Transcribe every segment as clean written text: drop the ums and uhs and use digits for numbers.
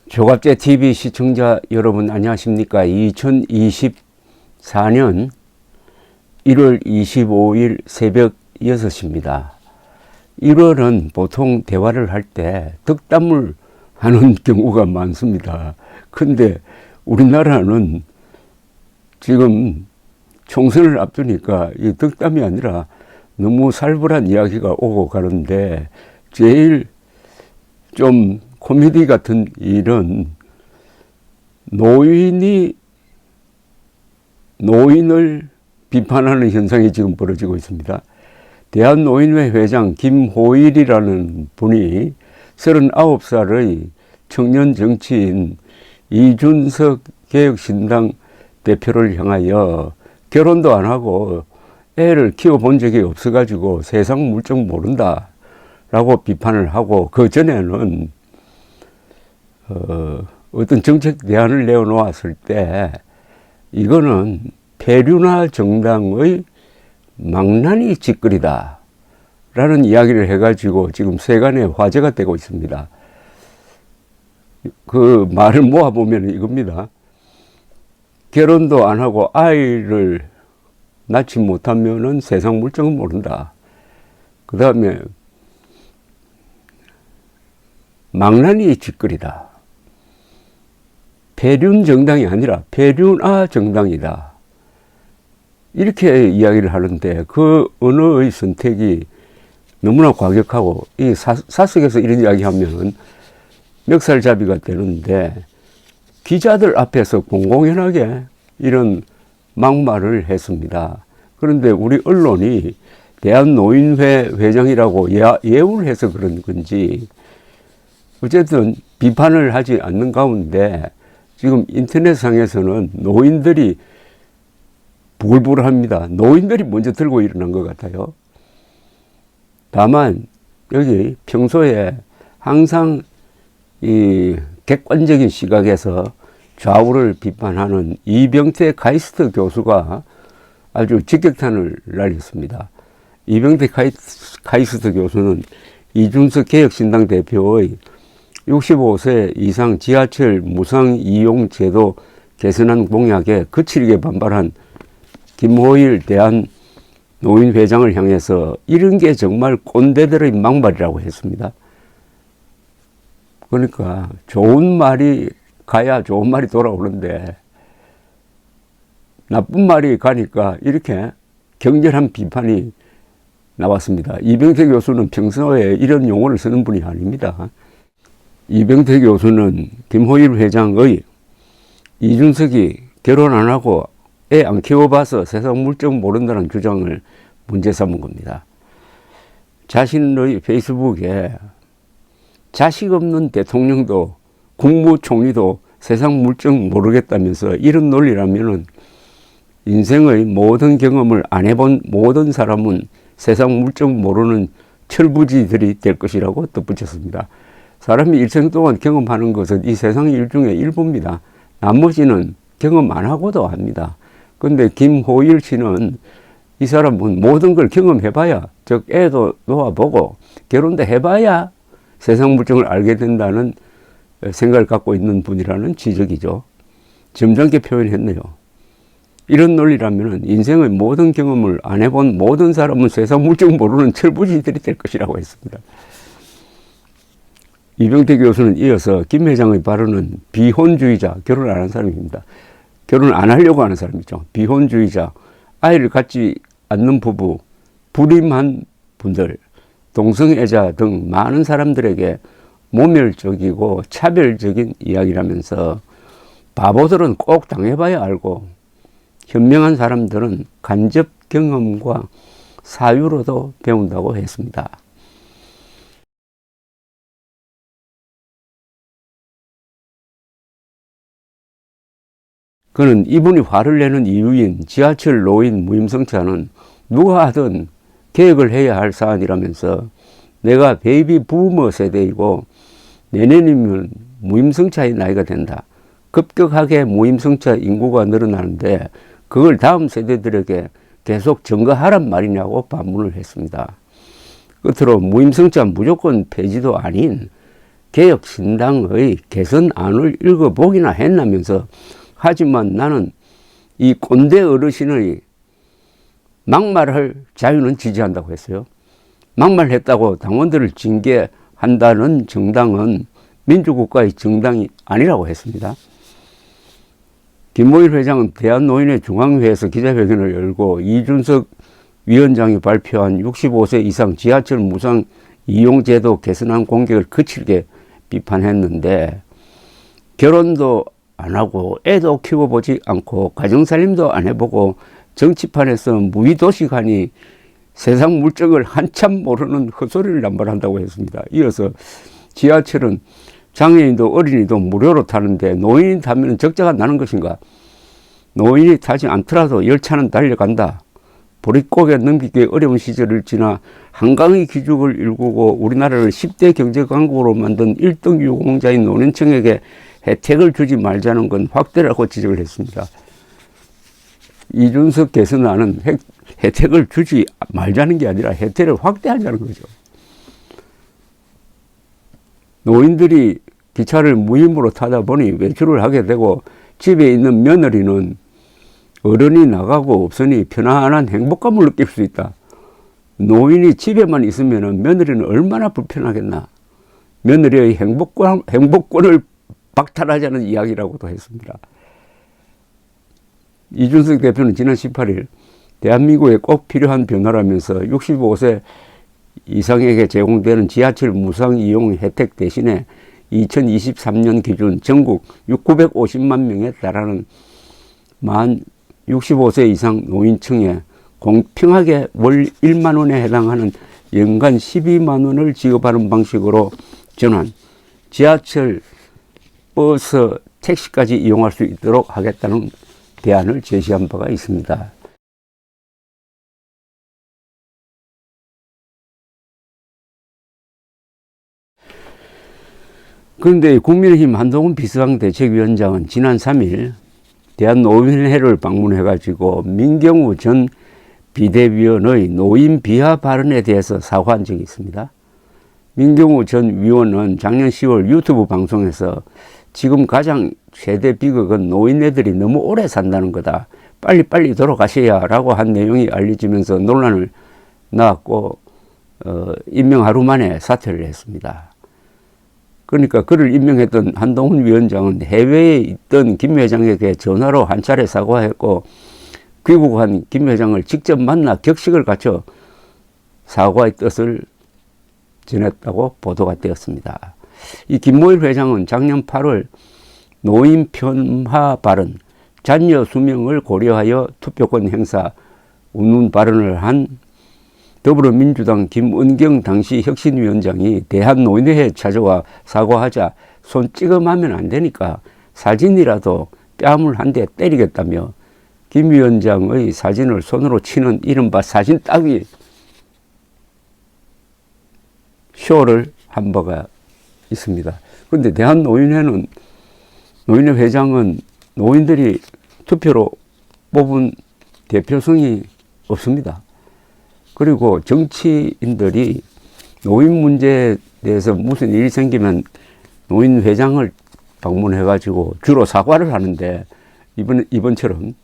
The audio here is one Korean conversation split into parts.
조갑제 TV 시청자 여러분 안녕하십니까? 2024년 1월 25일 새벽 6시입니다. 1월은 보통 대화를 할 때 덕담을 하는 경우가 많습니다. 근데 우리나라는 지금 총선을 앞두니까 이 덕담이 아니라 너무 살벌한 이야기가 오고 가는데, 제일 좀 코미디 같은 일은 노인을 비판하는 현상이 지금 벌어지고 있습니다. 대한노인회 회장 김호일이라는 분이 39살의 청년 정치인 이준석 개혁신당 대표를 향하여 결혼도 안 하고 애를 키워본 적이 없어가지고 세상 물정 모른다 라고 비판을 하고, 그 전에는 어떤 정책 대안을 내어놓았을 때 이거는 페류나 정당의 망나니 짓거리다 라는 이야기를 해가지고 지금 세간에 화제가 되고 있습니다. 그 말을 모아보면 이겁니다. 결혼도 안 하고 아이를 낳지 못하면은 세상 물정은 모른다. 그 다음에 망나니 짓거리다. 폐륜 정당이 아니라 폐륜아 정당이다. 이렇게 이야기를 하는데, 그 언어의 선택이 너무나 과격하고, 이 사석에서 이런 이야기 하면 멱살잡이가 되는데, 기자들 앞에서 공공연하게 이런 막말을 했습니다. 그런데 우리 언론이 대한노인회 회장이라고 예우를 해서 그런 건지, 어쨌든 비판을 하지 않는 가운데 지금 인터넷상에서는 노인들이 부글부글합니다. 노인들이 먼저 들고 일어난 것 같아요. 다만 여기 평소에 항상 이 객관적인 시각에서 좌우를 비판하는 이병태 카이스트 교수가 아주 직격탄을 날렸습니다. 이병태 카이스트 교수는 이준석 개혁신당 대표의 65세 이상 지하철 무상 이용 제도 개선안 공약에 거칠게 반발한 김호일 대한노인 회장을 향해서 이런 게 정말 꼰대들의 막말이라고 했습니다. 그러니까 좋은 말이 가야 좋은 말이 돌아오는데, 나쁜 말이 가니까 이렇게 격렬한 비판이 나왔습니다. 이병태 교수는 평소에 이런 용어를 쓰는 분이 아닙니다. 이병태 교수는 김호일 회장의 이준석이 결혼 안 하고 애 안 키워봐서 세상 물정 모른다는 주장을 문제 삼은 겁니다. 자신의 페이스북에 자식 없는 대통령도 국무총리도 세상 물정 모르겠다면서, 이런 논리라면은 인생의 모든 경험을 안 해본 모든 사람은 세상 물정 모르는 철부지들이 될 것이라고 덧붙였습니다. 사람이 일생 동안 경험하는 것은 이 세상 일 중에 일부입니다. 나머지는 경험 안 하고도 합니다. 그런데 김호일 씨는 이 사람은 모든 걸 경험해봐야, 즉 애도 놓아보고 결혼도 해봐야 세상 물정을 알게 된다는 생각을 갖고 있는 분이라는 지적이죠. 점잖게 표현했네요. 이런 논리라면 인생의 모든 경험을 안 해본 모든 사람은 세상 물정 모르는 철부지들이 될 것이라고 했습니다. 이병태 교수는 이어서 김 회장의 발언은 비혼주의자, 결혼 안 한 사람입니다. 결혼 안 하려고 하는 사람이죠. 비혼주의자, 아이를 갖지 않는 부부, 불임한 분들, 동성애자 등 많은 사람들에게 모멸적이고 차별적인 이야기라면서, 바보들은 꼭 당해봐야 알고 현명한 사람들은 간접 경험과 사유로도 배운다고 했습니다. 그는 이분이 화를 내는 이유인 지하철 노인 무임승차는 누가 하든 계획을 해야 할 사안이라면서, 내가 베이비 부머 세대이고 내년이면 무임승차의 나이가 된다. 급격하게 무임승차 인구가 늘어나는데 그걸 다음 세대들에게 계속 전가하란 말이냐고 반문을 했습니다. 끝으로 무임승차 무조건 폐지도 아닌 개혁신당의 개선안을 읽어보기나 했나면서, 하지만 나는 이 꼰대 어르신의 막말할 자유는 지지한다고 했어요. 막말했다고 당원들을 징계한다는 정당은 민주국가의 정당이 아니라고 했습니다. 김모일 회장은 대한노인회 중앙회에서 기자회견을 열고 이준석 위원장이 발표한 65세 이상 지하철 무상 이용제도 개선안 공격을 거칠게 비판했는데, 결혼도 안 하고 애도 키워보지 않고 가정살림도 안 해보고 정치판에서 무의도식하니 세상 물정을 한참 모르는 헛소리를 남발한다고 했습니다. 이어서 지하철은 장애인도 어린이도 무료로 타는데 노인이 타면 적자가 나는 것인가? 노인이 타지 않더라도 열차는 달려간다. 보릿고개 넘기기 어려운 시절을 지나 한강의 기죽을 일구고 우리나라를 10대 경제강국으로 만든 1등 유공자인 노년층에게 혜택을 주지 말자는 건 확대라고 지적을 했습니다. 이준석 개선안은 혜택을 주지 말자는 게 아니라 혜택을 확대하자는 거죠. 노인들이 기차를 무임으로 타다 보니 외출을 하게 되고, 집에 있는 며느리는 어른이 나가고 없으니 편안한 행복감을 느낄 수 있다. 노인이 집에만 있으면 며느리는 얼마나 불편하겠나. 며느리의 행복권을 박탈하자는 이야기라고도 했습니다. 이준석 대표는 지난 18일 대한민국에 꼭 필요한 변화라면서 65세 이상에게 제공되는 지하철 무상 이용 혜택 대신에 2023년 기준 전국 950만 명에 달하는 만 65세 이상 노인층에 공평하게 월 1만 원에 해당하는 연간 12만 원을 지급하는 방식으로 전환, 지하철, 버스, 택시까지 이용할 수 있도록 하겠다는 대안을 제시한 바가 있습니다. 그런데 국민의힘 한동훈 비상대책위원장은 지난 3일 대한노인회를 방문해가지고 민경우 전 비대위원의 노인 비하 발언에 대해서 사과한 적이 있습니다. 민경우 전 위원은 작년 10월 유튜브 방송에서 지금 가장 최대 비극은 노인네들이 너무 오래 산다는 거다. 빨리빨리 돌아가셔야 라고 한 내용이 알려지면서 논란을 낳았고 임명 하루 만에 사퇴를 했습니다. 그러니까 그를 임명했던 한동훈 위원장은 해외에 있던 김 회장에게 전화로 한 차례 사과했고, 귀국한 김 회장을 직접 만나 격식을 갖춰 사과의 뜻을 전했다고 보도가 되었습니다. 이 김모일 회장은 작년 8월 노인 편하 발언, 자녀 수명을 고려하여 투표권 행사 운운 발언을 한 더불어민주당 김은경 당시 혁신위원장이 대한노인회에 찾아와 사과하자 손찌검하면 안 되니까 사진이라도 뺨을 한 대 때리겠다며 김 위원장의 사진을 손으로 치는 이른바 사진 따기 쇼를 한 바가 있습니다. 그런데 대한노인회는, 노인회 회장은 노인들이 투표로 뽑은 대표성이 없습니다. 그리고 정치인들이 노인 문제에 대해서 무슨 일이 생기면 노인 회장을 방문해가지고 주로 사과를 하는데, 이번처럼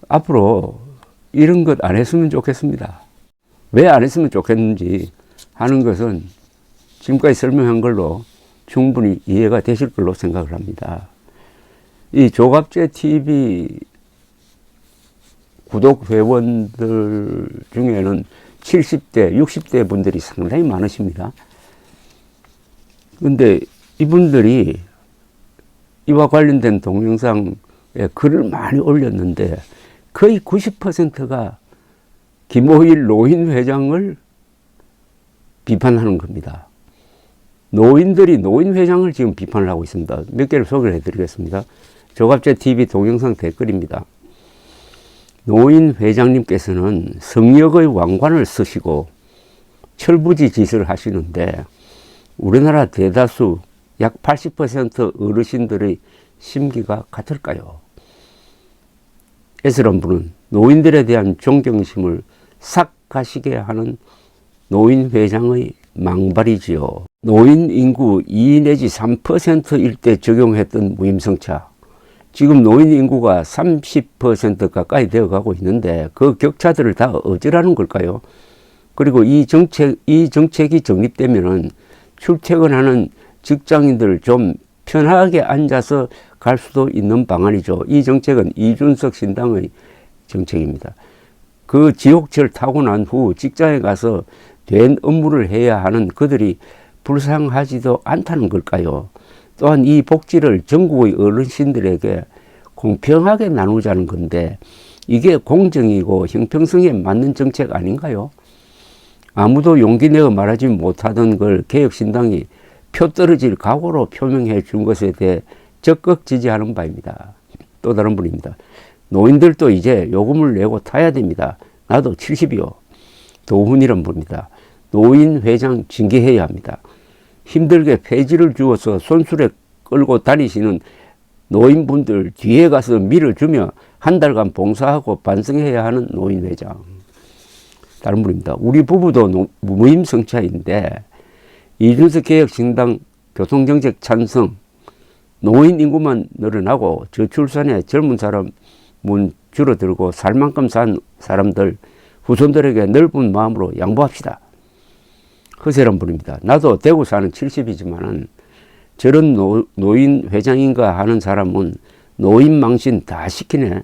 앞으로 이런 것 안 했으면 좋겠습니다. 왜 안 했으면 좋겠는지 하는 것은 지금까지 설명한 걸로 충분히 이해가 되실 걸로 생각을 합니다. 이 조갑제 TV 구독 회원들 중에는 70대, 60대 분들이 상당히 많으십니다. 그런데 이분들이 이와 관련된 동영상에 글을 많이 올렸는데 거의 90%가 김호일 노인 회장을 비판하는 겁니다. 노인들이 노인 회장을 지금 비판을 하고 있습니다. 몇 개를 소개를 해드리겠습니다. 조갑제 TV 동영상 댓글입니다. 노인 회장님께서는 성역의 왕관을 쓰시고 철부지 짓을 하시는데 우리나라 대다수 약 80% 어르신들의 심기가 같을까요? 에스런 분은 노인들에 대한 존경심을 싹 가시게 하는 노인 회장의 망발이지요. 노인 인구 2 내지 3%일 때 적용했던 무임승차. 지금 노인 인구가 30% 가까이 되어 가고 있는데 그 격차들을 다 어쩌라는 걸까요? 그리고 이 정책이 정립되면은 출퇴근하는 직장인들 좀 편하게 앉아서 갈 수도 있는 방안이죠. 이 정책은 이준석 신당의 정책입니다. 그 지옥철 타고 난 후 직장에 가서 된 업무를 해야 하는 그들이 불쌍하지도 않다는 걸까요? 또한 이 복지를 전국의 어르신들에게 공평하게 나누자는 건데 이게 공정이고 형평성에 맞는 정책 아닌가요? 아무도 용기 내어 말하지 못하던 걸 개혁신당이 표 떨어질 각오로 표명해 준 것에 대해 적극 지지하는 바입니다. 또 다른 분입니다. 노인들도 이제 요금을 내고 타야 됩니다. 나도 70이요. 도훈이란 분입니다. 노인 회장 징계해야 합니다. 힘들게 폐지를 주어서 손수레 끌고 다니시는 노인분들 뒤에 가서 밀어주며 한 달간 봉사하고 반성해야 하는 노인 회장. 다른 분입니다. 우리 부부도 무임승차인데 이준석 개혁신당 교통정책 찬성, 노인 인구만 늘어나고 저출산에 젊은 사람은 줄어들고 살 만큼 산 사람들, 후손들에게 넓은 마음으로 양보합시다. 허세란 분입니다. 나도 대구 사는 70이지만은 저런 노인 회장인가 하는 사람은 노인 망신 다 시키네.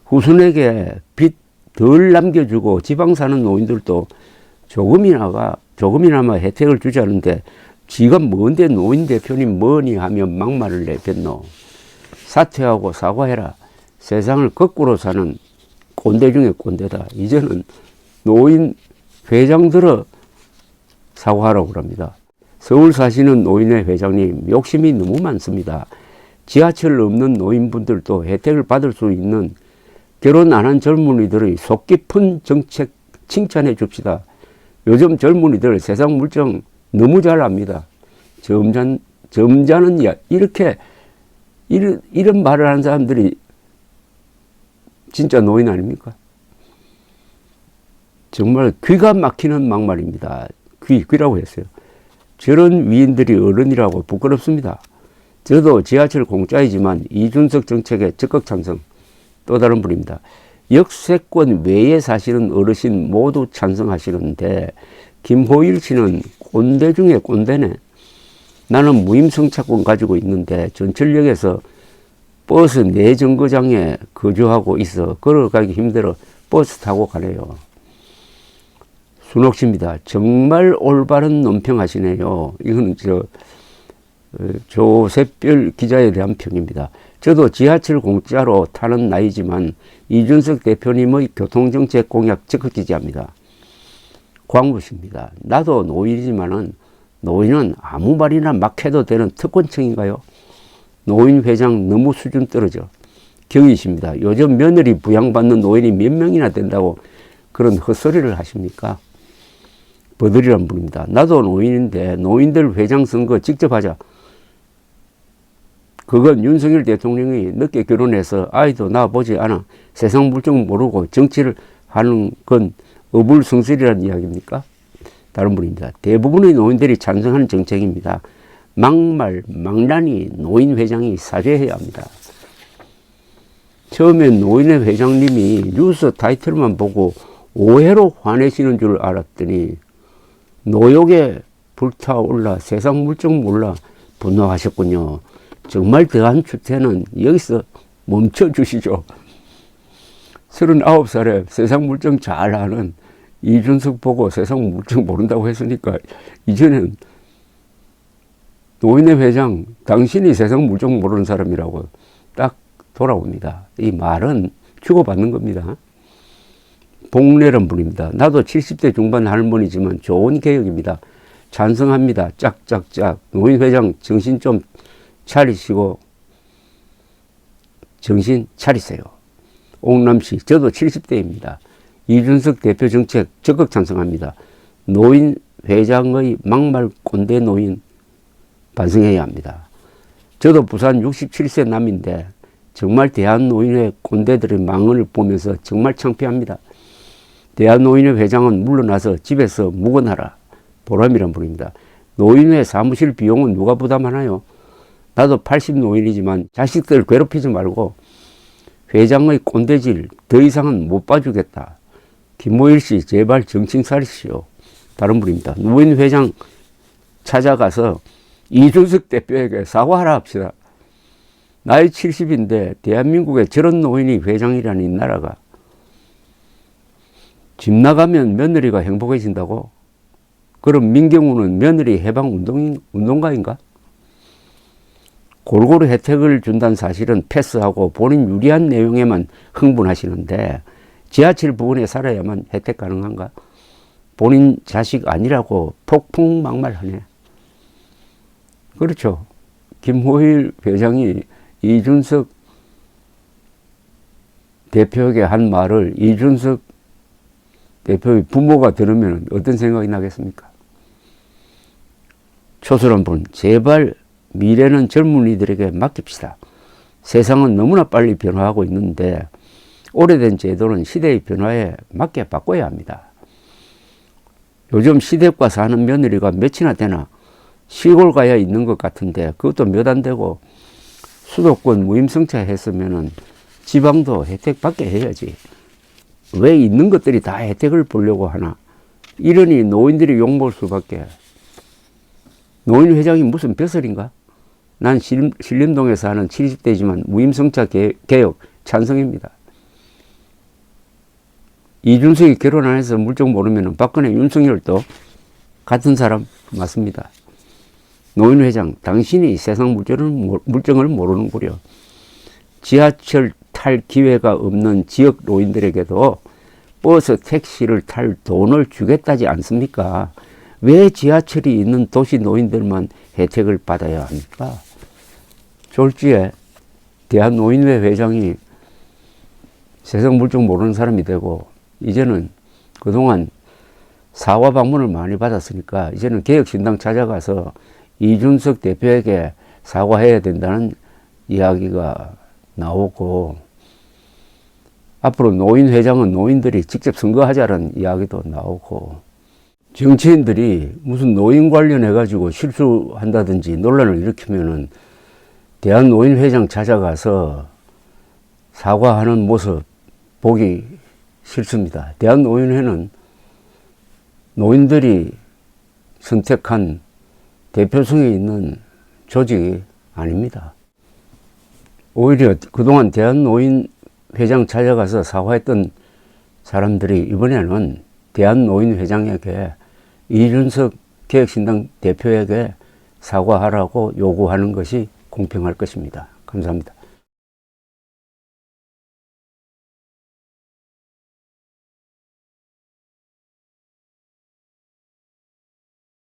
후손에게 빚 덜 남겨주고 지방 사는 노인들도 조금이나마 혜택을 주자는데 지가 뭔데 노인 대표님 뭐니 하며 막말을 내뱉노. 사퇴하고 사과해라. 세상을 거꾸로 사는 꼰대 중에 꼰대다. 이제는 노인 회장들어 사과하라고 합니다. 서울 사시는 노인회 회장님 욕심이 너무 많습니다. 지하철 없는 노인분들도 혜택을 받을 수 있는 결혼 안 한 젊은이들의 속 깊은 정책 칭찬해 줍시다. 요즘 젊은이들 세상 물정 너무 잘 압니다. 점잖은 이런 말을 하는 사람들이 진짜 노인 아닙니까? 정말 귀가 막히는 막말입니다. 귀라고 했어요. 저런 위인들이 어른이라고 부끄럽습니다. 저도 지하철 공짜이지만 이준석 정책에 적극 찬성. 또 다른 분입니다. 역세권 외에 사시는 어르신 모두 찬성하시는데 김호일 씨는 꼰대 중에 꼰대네. 나는 무임승차권 가지고 있는데 전철역에서 버스 내정거장에 거주하고 있어 걸어가기 힘들어 버스 타고 가네요. 순옥 씨입니다. 정말 올바른 논평하시네요. 이건 조셉별 기자에 대한 평입니다. 저도 지하철 공짜로 타는 나이지만 이준석 대표님의 교통정책 공약 적극 지지합니다. 광부 씨입니다. 나도 노인이지만은 노인은 아무 말이나 막 해도 되는 특권층인가요? 노인 회장 너무 수준 떨어져. 경희 씨입니다. 요즘 며느리 부양받는 노인이 몇 명이나 된다고 그런 헛소리를 하십니까? 버들이란 분입니다. 나도 노인인데 노인들 회장 선거 직접 하자. 그건 윤석열 대통령이 늦게 결혼해서 아이도 낳아보지 않아 세상 물정 모르고 정치를 하는 건 어불성설이라는 이야기입니까? 다른 분입니다. 대부분의 노인들이 찬성하는 정책입니다. 망나니 노인 회장이 사죄해야 합니다. 처음엔 노인회 회장님이 뉴스 타이틀만 보고 오해로 화내시는 줄 알았더니 노욕에 불타올라 세상 물정 몰라 분노하셨군요. 정말 더한 추태는 여기서 멈춰주시죠. 39살에 세상 물정 잘 아는 이준석 보고 세상 물정 모른다고 했으니까 이제는 노인회 회장 당신이 세상 물정 모르는 사람이라고 딱 돌아옵니다. 이 말은 주고받는 겁니다. 복례란 분입니다. 나도 70대 중반 할머니지만 좋은 개혁입니다. 찬성합니다. 짝짝짝. 노인 회장 정신 좀 차리시고 정신 차리세요. 옥남씨, 저도 70대입니다. 이준석 대표 정책 적극 찬성합니다. 노인 회장의 막말 꼰대 노인 반성해야 합니다. 저도 부산 67세 남인데 정말 대한노인회 꼰대들의 망언을 보면서 정말 창피합니다. 대한노인회 회장은 물러나서 집에서 묵어나라. 보람이란 분입니다. 노인회 사무실 비용은 누가 부담하나요? 나도 80 노인이지만 자식들 괴롭히지 말고 회장의 꼰대질 더 이상은 못 봐주겠다. 김모일 씨 제발 정신 차리시오. 다른 분입니다. 노인 회장 찾아가서 이준석 대표에게 사과하라 합시다. 나이 70인데 대한민국에 저런 노인이 회장이라는 이 나라가. 집 나가면 며느리가 행복해진다고? 그럼 민경우는 며느리 해방 운동가인가? 골고루 혜택을 준다는 사실은 패스하고 본인 유리한 내용에만 흥분하시는데 지하철 부근에 살아야만 혜택 가능한가? 본인 자식 아니라고 폭풍막말하네. 그렇죠. 김호일 회장이 이준석 대표에게 한 말을 이준석 대표의 부모가 들으면 어떤 생각이 나겠습니까? 초선 분, 제발 미래는 젊은이들에게 맡깁시다. 세상은 너무나 빨리 변화하고 있는데 오래된 제도는 시대의 변화에 맞게 바꿔야 합니다. 요즘 시댁과 사는 며느리가 몇이나 되나 시골 가야 있는 것 같은데 그것도 몇 안 되고 수도권 무임승차 했으면은 지방도 혜택 받게 해야지. 왜 있는 것들이 다 혜택을 보려고 하나? 이러니 노인들이 욕먹을 수밖에. 노인 회장이 무슨 벼슬인가? 난 신림동에 사는 70대지만 무임승차 개혁 찬성입니다. 이준석이 결혼 안 해서 물정 모르면 박근혜 윤석열도 같은 사람 맞습니다. 노인 회장, 당신이 세상 물정을 모르는구려. 지하철 탈 기회가 없는 지역 노인들에게도 버스 택시를 탈 돈을 주겠다지 않습니까? 왜 지하철이 있는 도시 노인들만 혜택을 받아야 합니까? 졸지에 대한노인회 회장이 세상 물정 모르는 사람이 되고 이제는 그동안 사과 방문을 많이 받았으니까 이제는 개혁신당 찾아가서 이준석 대표에게 사과해야 된다는 이야기가 나오고 앞으로 노인 회장은 노인들이 직접 선거하자는 이야기도 나오고 정치인들이 무슨 노인 관련해 가지고 실수한다든지 논란을 일으키면은 대한노인회장 찾아가서 사과하는 모습 보기 싫습니다. 대한노인회는 노인들이 선택한 대표성이 있는 조직이 아닙니다. 오히려 그동안 대한노인회장 찾아가서 사과했던 사람들이 이번에는 대한노인회장에게 이준석 개혁신당 대표에게 사과하라고 요구하는 것이 공평할 것입니다. 감사합니다.